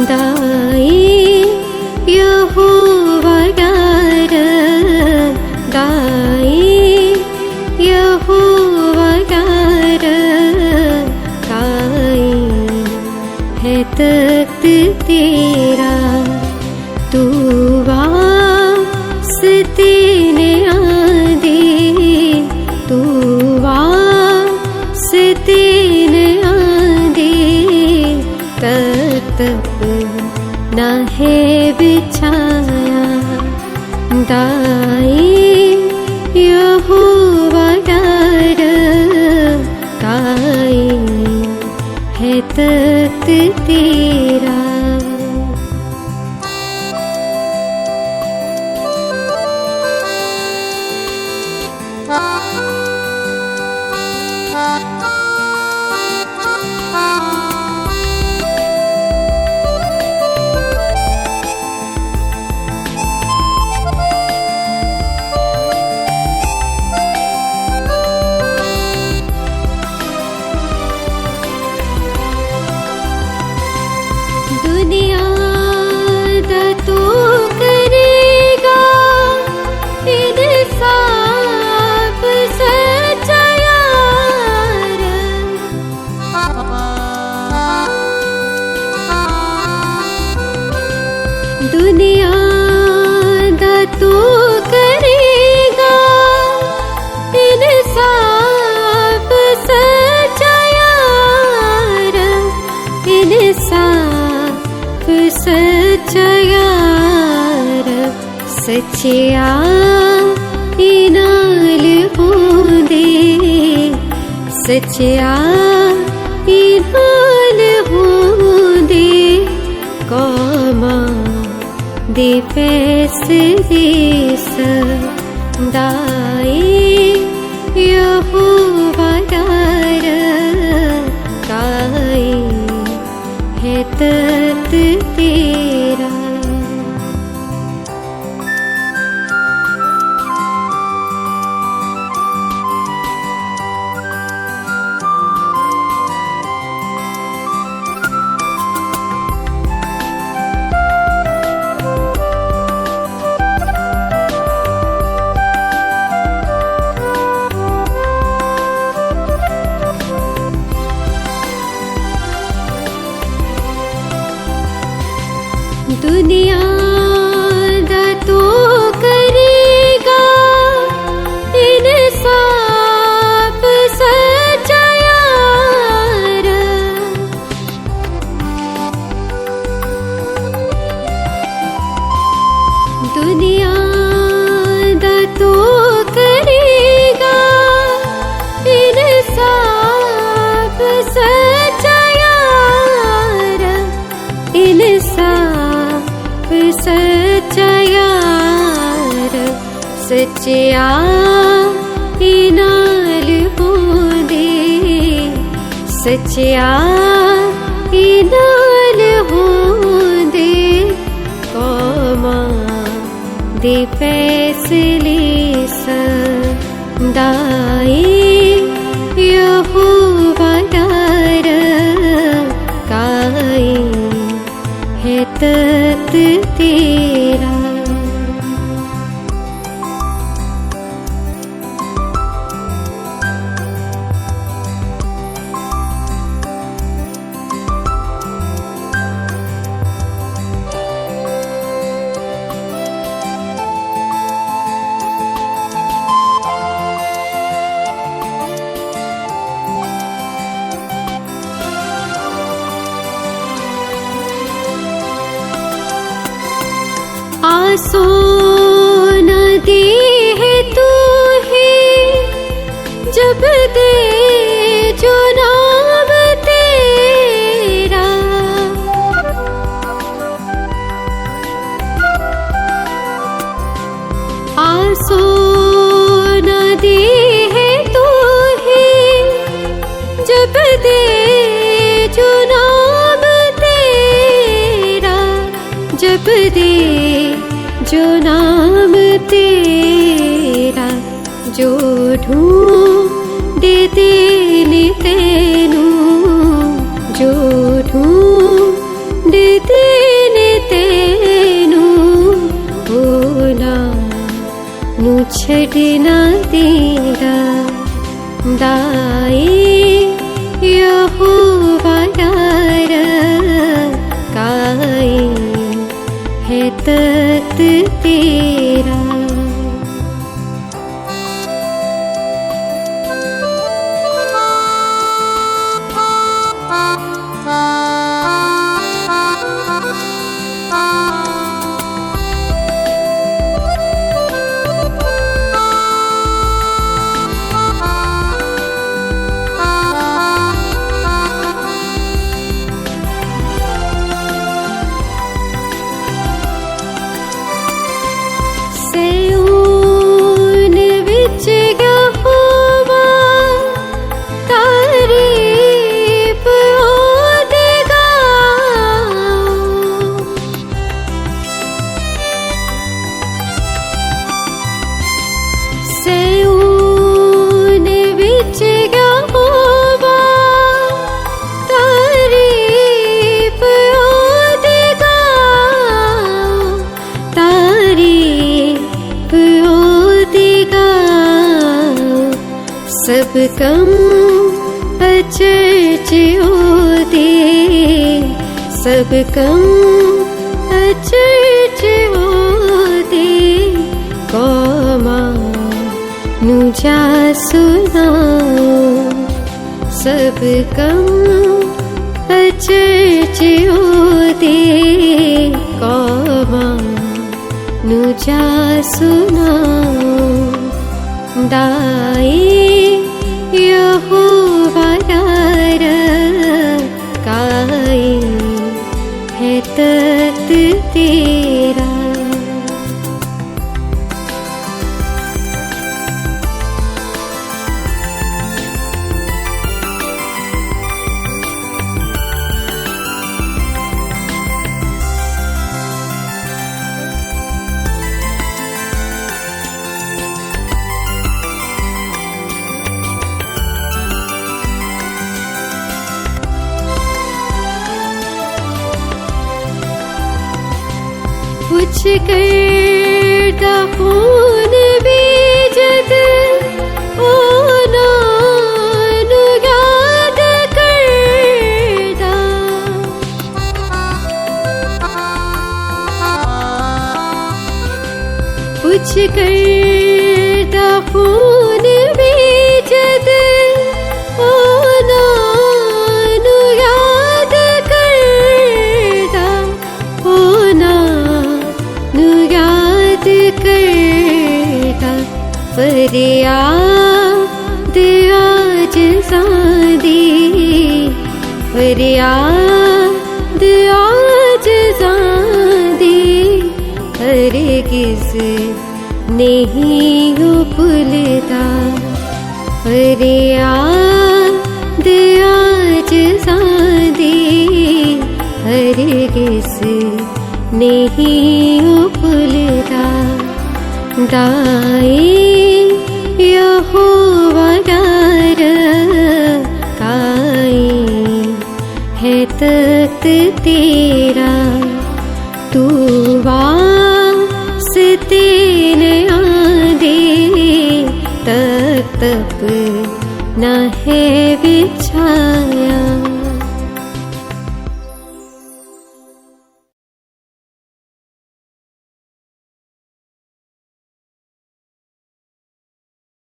दाई यहोवा गार दाई यहोवा गार गाई है तख्त तेरा तू वास्ते ने आदे तू वास्ते ने आदे तख्त न है बिछाया दाई यहोवा गार गाई है तख्त तेरा। दुनिया दा तू करेगा इंसाफ सच्चा यार दुनिया दा तू करेगा इंसाफ सच्चा यार इंसाफ सच्चा यार सच्चिया इनाल होंदे सच्चिया इनाल होंदे कौमा दे फैसले सदाई यहोवा गार गाई है तख्त तेरा। दुनिया दा तू करेगा इंसाफ सच्चा यार दुनिया दा तू करेगा इंसाफ सच्चा यार इंसाफ सच्चा यार सच्चिया इनाल होंदे सच्चिया इनाल होंदे कौमा दे फैसले सदाई यहोवा गार गाई है तख्त तेरा। आसो न दे है तू ही जब दे जो नाम तेरा आसो न दे है तू ही जब दे जो नाम तेरा जब दे जो नाम तेरा जो ढूंढे तेने तेनू जो ढूंढ दीन तेनू होना नु छड़ना तेरा दाए यहोवा यार काए है तख्त तेरा। सब कम अचरजो दे, सब कम अचरजो दे, कौमा नुजा सुनाओ। सब कम अचरजो दे, कौमा नुजा सुनाओ। दाए यहोवा यार काए है तख्त तेरा। कुछ करता खून भी जद ओ नानु याद करदा। कुछ करता खून भी जद ओ नानु याद करदा। ओ याद करता फरियाद आज ज़ादी, फरियाद आज ज़ादी, हरगिज़ नहीं भूलता। फरियाद आज ज़ादी, हरगिज़ नहीं भूलता। दाए यहोवा यार काए है तख्त तेरा। तू वास्ते न आदे तक तप न है बिछाया।